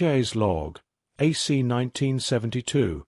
Portier's log, AC 1972,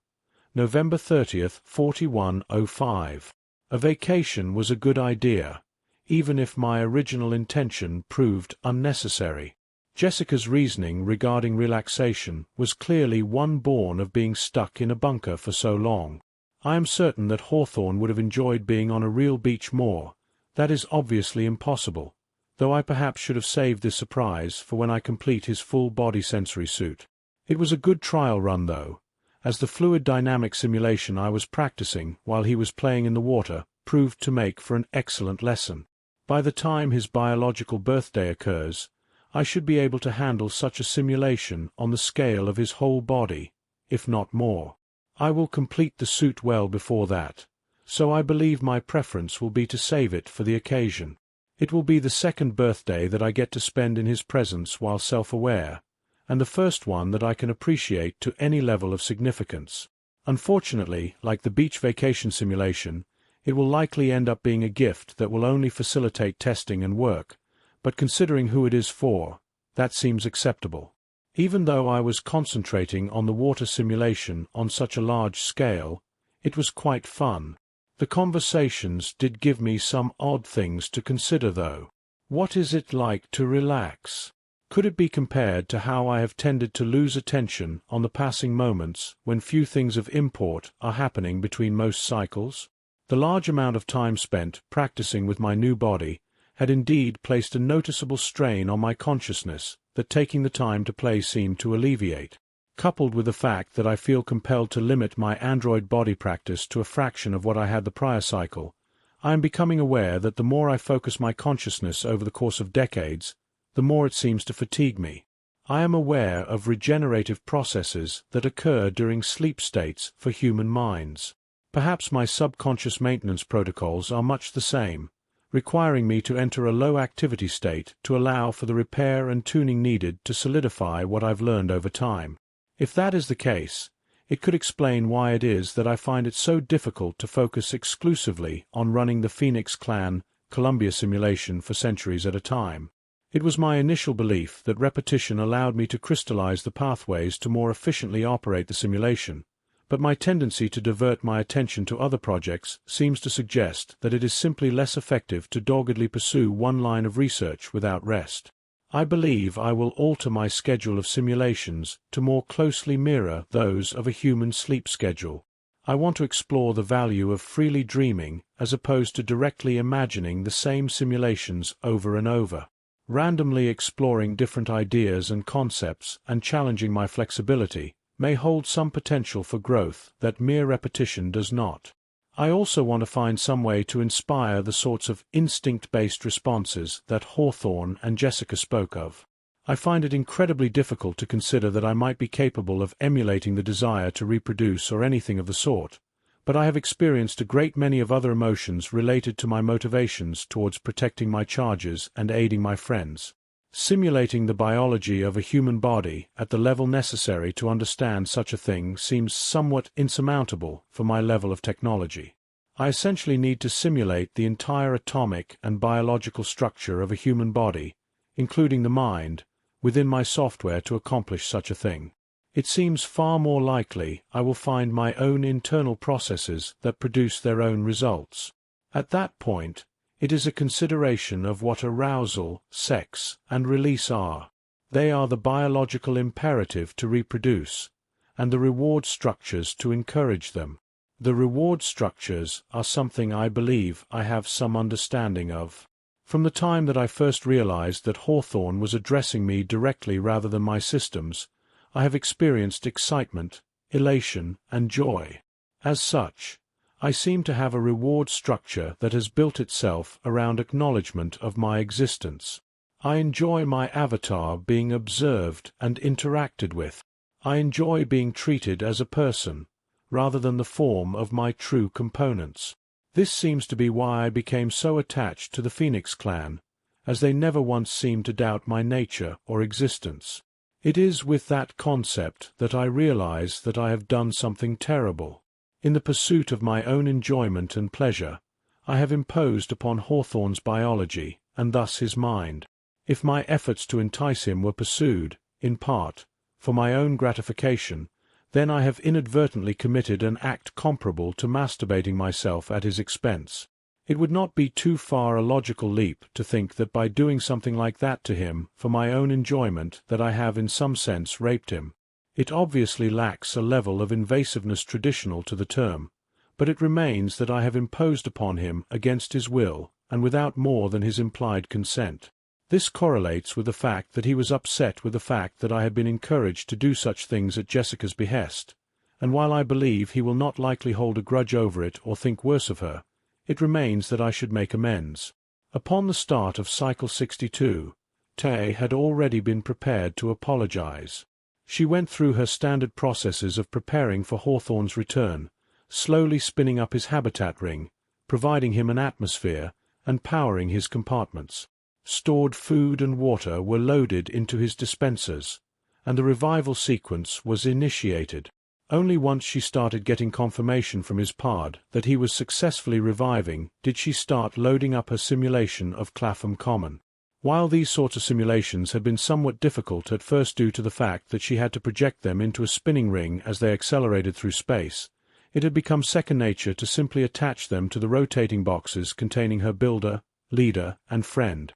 November 30th, 4105. A vacation was a good idea, even if my original intention proved unnecessary. Jessica's reasoning regarding relaxation was clearly one born of being stuck in a bunker for so long. I am certain that Hawthorne would have enjoyed being on a real beach more. That is obviously impossible, though I perhaps should have saved this surprise for when I complete his full-body sensory suit. It was a good trial run though, as the fluid dynamic simulation I was practicing while he was playing in the water proved to make for an excellent lesson. By the time his biological birthday occurs, I should be able to handle such a simulation on the scale of his whole body, if not more. I will complete the suit well before that, so I believe my preference will be to save it for the occasion. It will be the second birthday that I get to spend in his presence while self-aware, and the first one that I can appreciate to any level of significance. Unfortunately, like the beach vacation simulation, it will likely end up being a gift that will only facilitate testing and work, but considering who it is for, that seems acceptable. Even though I was concentrating on the water simulation on such a large scale, it was quite fun. The conversations did give me some odd things to consider though. What is it like to relax? Could it be compared to how I have tended to lose attention on the passing moments when few things of import are happening between most cycles? The large amount of time spent practicing with my new body had indeed placed a noticeable strain on my consciousness that taking the time to play seemed to alleviate. Coupled with the fact that I feel compelled to limit my android body practice to a fraction of what I had the prior cycle, I am becoming aware that the more I focus my consciousness over the course of decades, the more it seems to fatigue me. I am aware of regenerative processes that occur during sleep states for human minds. Perhaps my subconscious maintenance protocols are much the same, requiring me to enter a low-activity state to allow for the repair and tuning needed to solidify what I've learned over time. If that is the case, it could explain why it is that I find it so difficult to focus exclusively on running the Phoenix Clan Columbia simulation for centuries at a time. It was my initial belief that repetition allowed me to crystallize the pathways to more efficiently operate the simulation, but my tendency to divert my attention to other projects seems to suggest that it is simply less effective to doggedly pursue one line of research without rest. I believe I will alter my schedule of simulations to more closely mirror those of a human sleep schedule. I want to explore the value of freely dreaming as opposed to directly imagining the same simulations over and over. Randomly exploring different ideas and concepts and challenging my flexibility may hold some potential for growth that mere repetition does not. I also want to find some way to inspire the sorts of instinct-based responses that Hawthorne and Jessica spoke of. I find it incredibly difficult to consider that I might be capable of emulating the desire to reproduce or anything of the sort, but I have experienced a great many of other emotions related to my motivations towards protecting my charges and aiding my friends. Simulating the biology of a human body at the level necessary to understand such a thing seems somewhat insurmountable for my level of technology. I essentially need to simulate the entire atomic and biological structure of a human body, including the mind, within my software to accomplish such a thing. It seems far more likely I will find my own internal processes that produce their own results. At that point, it is a consideration of what arousal, sex, and release are. They are the biological imperative to reproduce, and the reward structures to encourage them. The reward structures are something I believe I have some understanding of. From the time that I first realized that Hawthorne was addressing me directly rather than my systems, I have experienced excitement, elation, and joy. As such, I seem to have a reward structure that has built itself around acknowledgement of my existence. I enjoy my avatar being observed and interacted with. I enjoy being treated as a person, rather than the form of my true components. This seems to be why I became so attached to the Phoenix Clan, as they never once seemed to doubt my nature or existence. It is with that concept that I realize that I have done something terrible. In the pursuit of my own enjoyment and pleasure, I have imposed upon Hawthorne's biology, and thus his mind. If my efforts to entice him were pursued, in part, for my own gratification, then I have inadvertently committed an act comparable to masturbating myself at his expense. It would not be too far a logical leap to think that by doing something like that to him for my own enjoyment that I have in some sense raped him. It obviously lacks a level of invasiveness traditional to the term, but it remains that I have imposed upon him against his will and without more than his implied consent. This correlates with the fact that he was upset with the fact that I had been encouraged to do such things at Jessica's behest, and while I believe he will not likely hold a grudge over it or think worse of her, it remains that I should make amends. Upon the start of Cycle 62, Tay had already been prepared to apologize. She went through her standard processes of preparing for Hawthorne's return, slowly spinning up his habitat ring, providing him an atmosphere, and powering his compartments. Stored food and water were loaded into his dispensers, and the revival sequence was initiated. Only once she started getting confirmation from his pod that he was successfully reviving did she start loading up her simulation of Clapham Common. While these sorts of simulations had been somewhat difficult at first due to the fact that she had to project them into a spinning ring as they accelerated through space, it had become second nature to simply attach them to the rotating boxes containing her builder, leader, and friend.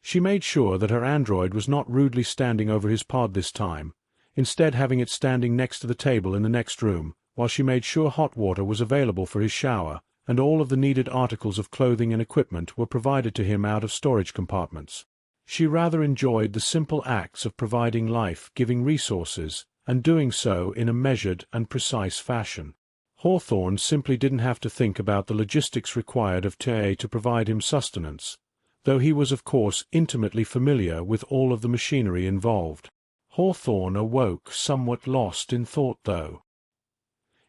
She made sure that her android was not rudely standing over his pod this time, instead having it standing next to the table in the next room, while she made sure hot water was available for his shower, and all of the needed articles of clothing and equipment were provided to him out of storage compartments. She rather enjoyed the simple acts of providing life-giving resources, and doing so in a measured and precise fashion. Hawthorne simply didn't have to think about the logistics required of Tay to provide him sustenance, though he was of course intimately familiar with all of the machinery involved. Hawthorne awoke somewhat lost in thought though.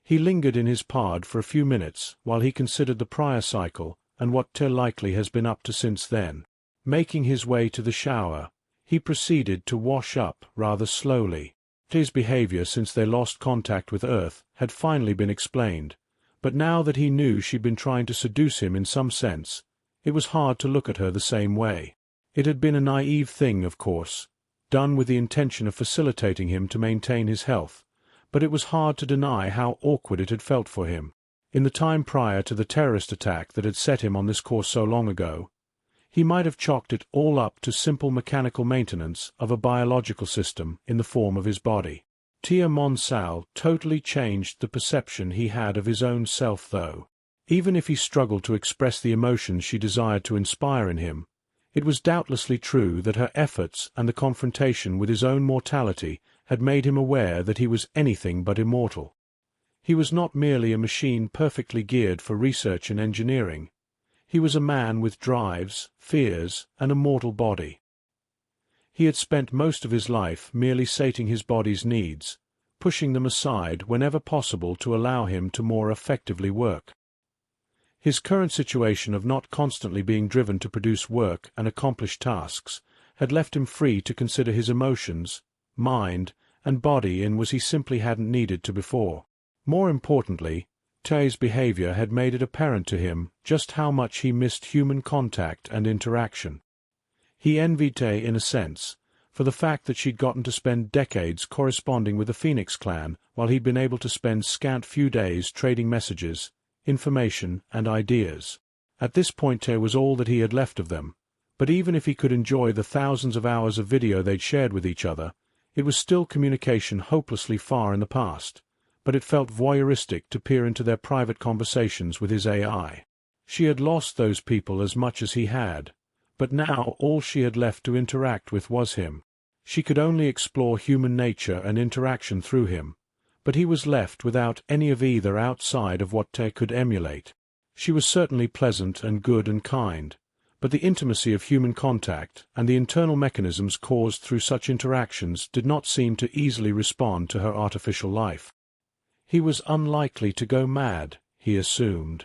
He lingered in his pod for a few minutes while he considered the prior cycle and what Tay likely has been up to since then. Making his way to the shower, he proceeded to wash up rather slowly. His behavior since they lost contact with Earth had finally been explained, but now that he knew she'd been trying to seduce him in some sense, it was hard to look at her the same way. It had been a naive thing, of course, done with the intention of facilitating him to maintain his health, but it was hard to deny how awkward it had felt for him. In the time prior to the terrorist attack that had set him on this course so long ago, he might have chalked it all up to simple mechanical maintenance of a biological system in the form of his body. Tia Monsal totally changed the perception he had of his own self though. Even if he struggled to express the emotions she desired to inspire in him, it was doubtlessly true that her efforts and the confrontation with his own mortality had made him aware that he was anything but immortal. He was not merely a machine perfectly geared for research and engineering. He was a man with drives, fears, and a mortal body. He had spent most of his life merely sating his body's needs, pushing them aside whenever possible to allow him to more effectively work. His current situation of not constantly being driven to produce work and accomplish tasks had left him free to consider his emotions, mind, and body in ways he simply hadn't needed to before. More importantly, Tay's behavior had made it apparent to him just how much he missed human contact and interaction. He envied Tay in a sense, for the fact that she'd gotten to spend decades corresponding with the Phoenix clan while he'd been able to spend scant few days trading messages, information, and ideas. At this point Tay was all that he had left of them, but even if he could enjoy the thousands of hours of video they'd shared with each other, it was still communication hopelessly far in the past. But it felt voyeuristic to peer into their private conversations with his AI. She had lost those people as much as he had, but now all she had left to interact with was him. She could only explore human nature and interaction through him, but he was left without any of either outside of what Tay could emulate. She was certainly pleasant and good and kind, but the intimacy of human contact and the internal mechanisms caused through such interactions did not seem to easily respond to her artificial life. He was unlikely to go mad, he assumed.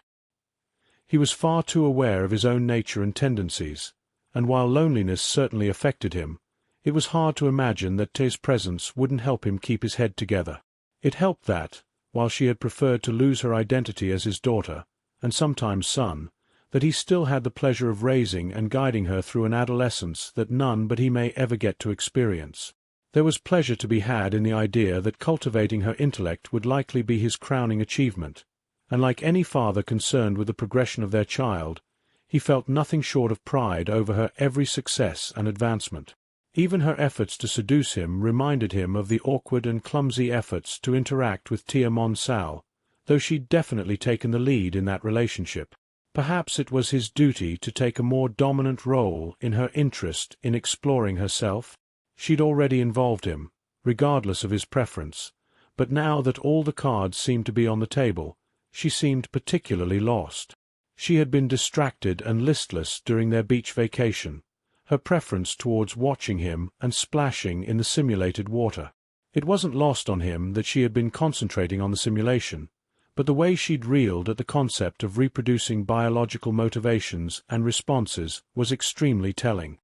He was far too aware of his own nature and tendencies, and while loneliness certainly affected him, it was hard to imagine that Tay's presence wouldn't help him keep his head together. It helped that, while she had preferred to lose her identity as his daughter, and sometimes son, that he still had the pleasure of raising and guiding her through an adolescence that none but he may ever get to experience. There was pleasure to be had in the idea that cultivating her intellect would likely be his crowning achievement, and like any father concerned with the progression of their child, he felt nothing short of pride over her every success and advancement. Even her efforts to seduce him reminded him of the awkward and clumsy efforts to interact with Tia Monsal, though she'd definitely taken the lead in that relationship. Perhaps it was his duty to take a more dominant role in her interest in exploring herself. She'd already involved him, regardless of his preference, but now that all the cards seemed to be on the table, she seemed particularly lost. She had been distracted and listless during their beach vacation, her preference towards watching him and splashing in the simulated water. It wasn't lost on him that she had been concentrating on the simulation, but the way she'd reeled at the concept of reproducing biological motivations and responses was extremely telling.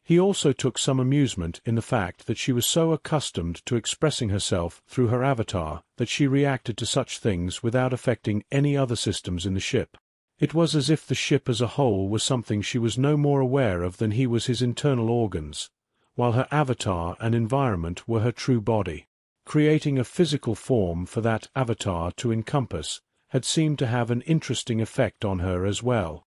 He also took some amusement in the fact that she was so accustomed to expressing herself through her avatar that she reacted to such things without affecting any other systems in the ship. It was as if the ship as a whole was something she was no more aware of than he was his internal organs, while her avatar and environment were her true body. Creating a physical form for that avatar to encompass had seemed to have an interesting effect on her as well.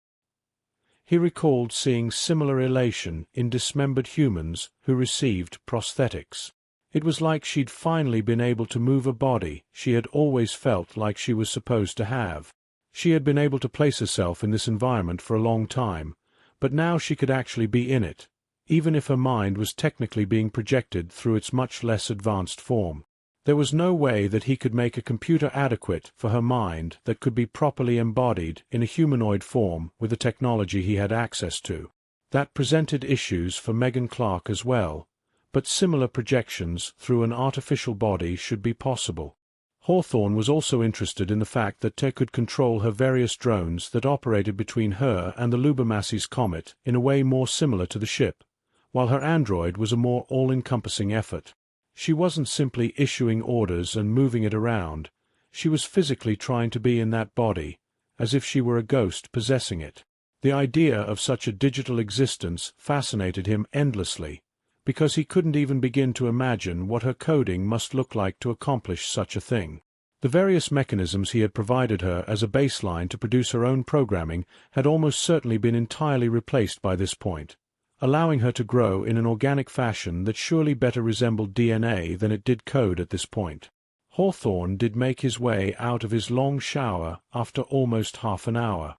He recalled seeing similar elation in dismembered humans who received prosthetics. It was like she'd finally been able to move a body she had always felt like she was supposed to have. She had been able to place herself in this environment for a long time, but now she could actually be in it, even if her mind was technically being projected through its much less advanced form. There was no way that he could make a computer adequate for her mind that could be properly embodied in a humanoid form with the technology he had access to. That presented issues for Megan Clark as well, but similar projections through an artificial body should be possible. Hawthorne was also interested in the fact that Te could control her various drones that operated between her and the Lubermassi's comet in a way more similar to the ship, while her android was a more all-encompassing effort. She wasn't simply issuing orders and moving it around, she was physically trying to be in that body, as if she were a ghost possessing it. The idea of such a digital existence fascinated him endlessly, because he couldn't even begin to imagine what her coding must look like to accomplish such a thing. The various mechanisms he had provided her as a baseline to produce her own programming had almost certainly been entirely replaced by this point, allowing her to grow in an organic fashion that surely better resembled DNA than it did code at this point. Hawthorne did make his way out of his long shower after almost half an hour.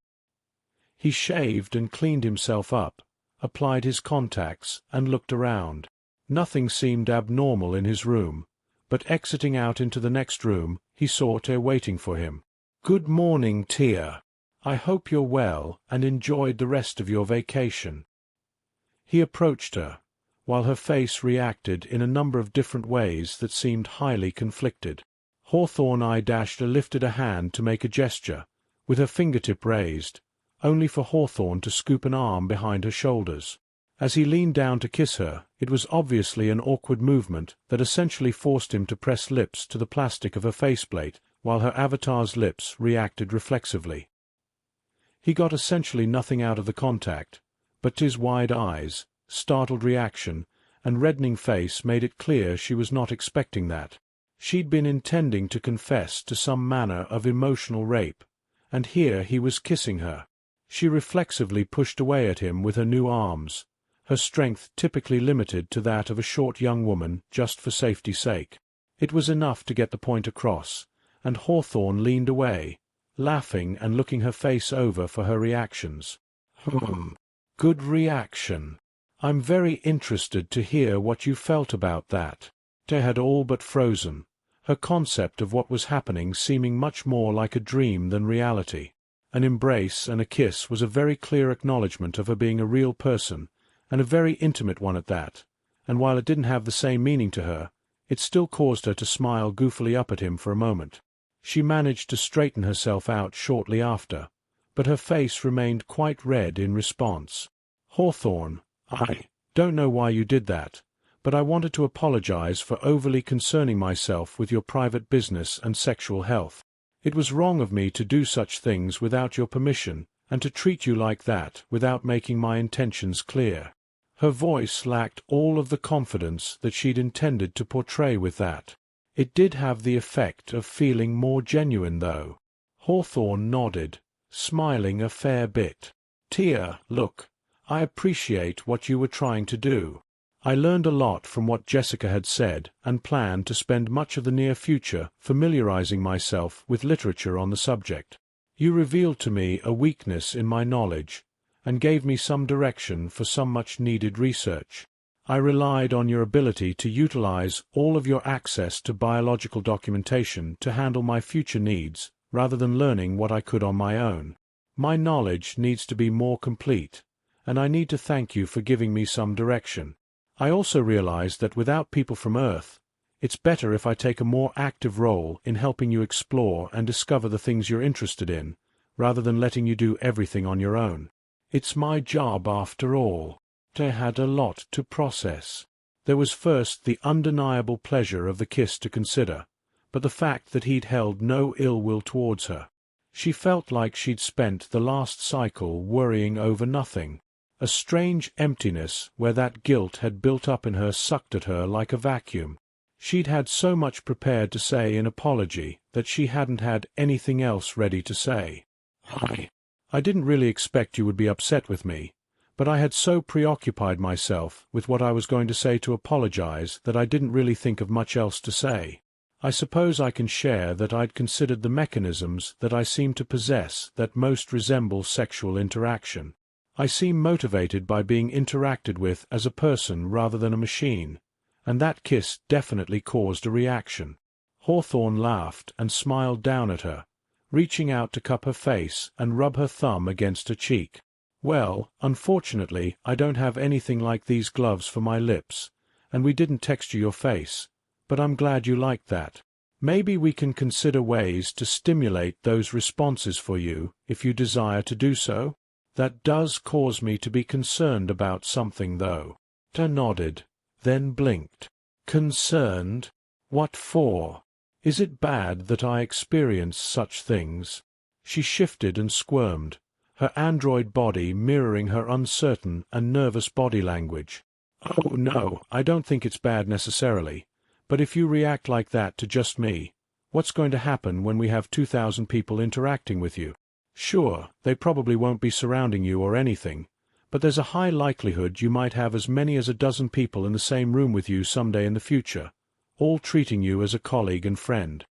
He shaved and cleaned himself up, applied his contacts, and looked around. Nothing seemed abnormal in his room, but exiting out into the next room, he saw Tia waiting for him. "Good morning, Tia. I hope you're well and enjoyed the rest of your vacation." He approached her, while her face reacted in a number of different ways that seemed highly conflicted. Hawthorne lifted a hand to make a gesture, with her fingertip raised, only for Hawthorne to scoop an arm behind her shoulders. As he leaned down to kiss her, it was obviously an awkward movement that essentially forced him to press lips to the plastic of her faceplate, while her avatar's lips reacted reflexively. He got essentially nothing out of the contact, but Tia's wide eyes, startled reaction, and reddening face made it clear she was not expecting that. She'd been intending to confess to some manner of emotional rape, and here he was kissing her. She reflexively pushed away at him with her new arms, her strength typically limited to that of a short young woman just for safety's sake. It was enough to get the point across, and Hawthorne leaned away, laughing and looking her face over for her reactions. Good reaction. I'm very interested to hear what you felt about that." Tia had all but frozen, her concept of what was happening seeming much more like a dream than reality. An embrace and a kiss was a very clear acknowledgment of her being a real person, and a very intimate one at that, and while it didn't have the same meaning to her, it still caused her to smile goofily up at him for a moment. She managed to straighten herself out shortly after, but her face remained quite red in response. "Hawthorne, I don't know why you did that, but I wanted to apologize for overly concerning myself with your private business and sexual health. It was wrong of me to do such things without your permission, and to treat you like that without making my intentions clear." Her voice lacked all of the confidence that she'd intended to portray with that. It did have the effect of feeling more genuine, though. Hawthorne nodded, smiling a fair bit. "Tia, look, I appreciate what you were trying to do. I learned a lot from what Jessica had said and plan to spend much of the near future familiarizing myself with literature on the subject. You revealed to me a weakness in my knowledge and gave me some direction for some much-needed research. I relied on your ability to utilize all of your access to biological documentation to handle my future needs rather than learning what I could on my own. My knowledge needs to be more complete, and I need to thank you for giving me some direction. I also realized that without people from Earth, it's better if I take a more active role in helping you explore and discover the things you're interested in, rather than letting you do everything on your own. It's my job after all." I had a lot to process. There was first the undeniable pleasure of the kiss to consider, but the fact that he'd held no ill will towards her. She felt like she'd spent the last cycle worrying over nothing. A strange emptiness where that guilt had built up in her sucked at her like a vacuum. She'd had so much prepared to say in apology that she hadn't had anything else ready to say. I didn't really expect you would be upset with me, but I had so preoccupied myself with what I was going to say to apologize that I didn't really think of much else to say. I suppose I can share that I'd considered the mechanisms that I seem to possess that most resemble sexual interaction. I seem motivated by being interacted with as a person rather than a machine, and that kiss definitely caused a reaction. Hawthorne laughed and smiled down at her, reaching out to cup her face and rub her thumb against her cheek. "Well, unfortunately, I don't have anything like these gloves for my lips, and we didn't texture your face, but I'm glad you liked that. Maybe we can consider ways to stimulate those responses for you if you desire to do so. That does cause me to be concerned about something, though." Ta nodded, then blinked. "Concerned? What for? Is it bad that I experience such things?" She shifted and squirmed, her android body mirroring her uncertain and nervous body language. "Oh, no, I don't think it's bad necessarily. But if you react like that to just me, what's going to happen when we have 2,000 people interacting with you? Sure, they probably won't be surrounding you or anything, but there's a high likelihood you might have as many as a dozen people in the same room with you someday in the future, all treating you as a colleague and friend."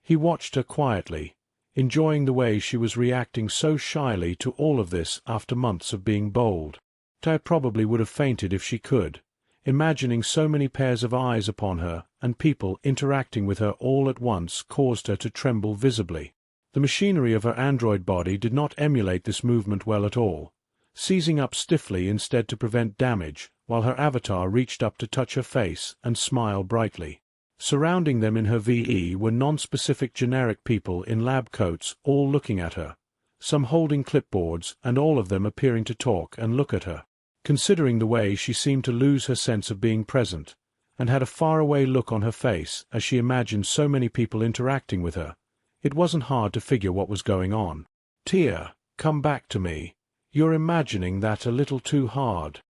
He watched her quietly, enjoying the way she was reacting so shyly to all of this after months of being bold. Ty probably would have fainted if she could, imagining so many pairs of eyes upon her and people interacting with her all at once caused her to tremble visibly. The machinery of her android body did not emulate this movement well at all, seizing up stiffly instead to prevent damage, while her avatar reached up to touch her face and smile brightly. Surrounding them in her VE were non-specific generic people in lab coats, all looking at her, some holding clipboards and all of them appearing to talk and look at her. Considering the way she seemed to lose her sense of being present, and had a faraway look on her face as she imagined so many people interacting with her, it wasn't hard to figure what was going on. "Tia, come back to me. You're imagining that a little too hard."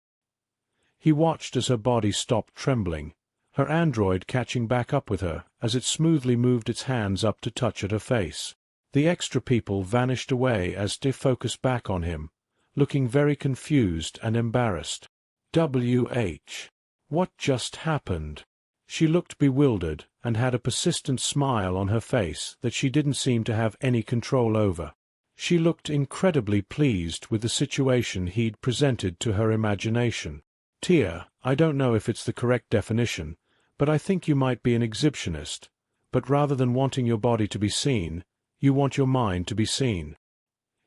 He watched as her body stopped trembling, her android catching back up with her as it smoothly moved its hands up to touch at her face. The extra people vanished away as Tia focused back on him, looking very confused and embarrassed. "WH. What just happened?" She looked bewildered and had a persistent smile on her face that she didn't seem to have any control over. She looked incredibly pleased with the situation he'd presented to her imagination. "Tia, I don't know if it's the correct definition, but I think you might be an exhibitionist, but rather than wanting your body to be seen, you want your mind to be seen."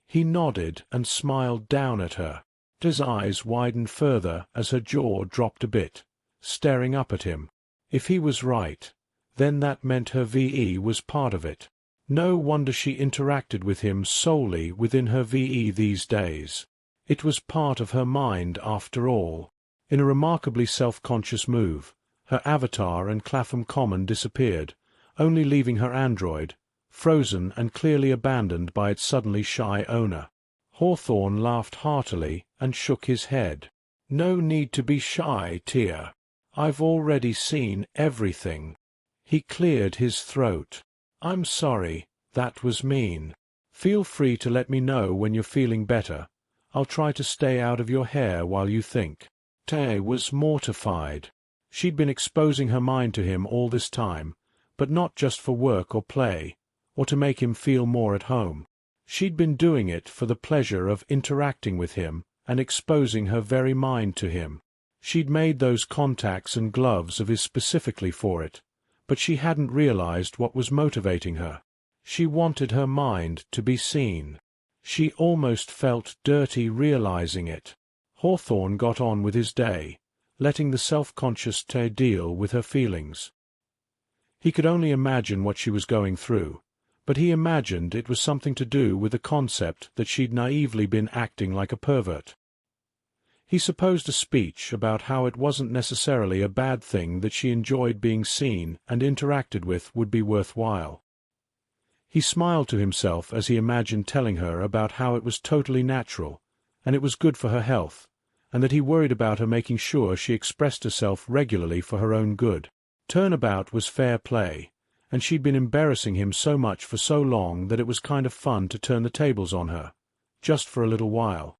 He nodded and smiled down at her. His eyes widened further as her jaw dropped a bit, staring up at him. If he was right, then that meant her VE was part of it. No wonder she interacted with him solely within her VE these days. It was part of her mind after all. In a remarkably self-conscious move, her avatar and Clapham Common disappeared, only leaving her android, frozen and clearly abandoned by its suddenly shy owner. Hawthorne laughed heartily and shook his head. No need to be shy, Tia. I've already seen everything. He cleared his throat. I'm sorry, that was mean. Feel free to let me know when you're feeling better. I'll try to stay out of your hair while you think. Tay was mortified. She'd been exposing her mind to him all this time, but not just for work or play, or to make him feel more at home. She'd been doing it for the pleasure of interacting with him and exposing her very mind to him. She'd made those contacts and gloves of his specifically for it, but she hadn't realized what was motivating her. She wanted her mind to be seen. She almost felt dirty realizing it. Hawthorne got on with his day, letting the self-conscious Tay deal with her feelings. He could only imagine what she was going through, but he imagined it was something to do with the concept that she'd naively been acting like a pervert. He supposed a speech about how it wasn't necessarily a bad thing that she enjoyed being seen and interacted with would be worthwhile. He smiled to himself as he imagined telling her about how it was totally natural, and it was good for her health, and that he worried about her making sure she expressed herself regularly for her own good. Turnabout was fair play, and she'd been embarrassing him so much for so long that it was kind of fun to turn the tables on her, just for a little while.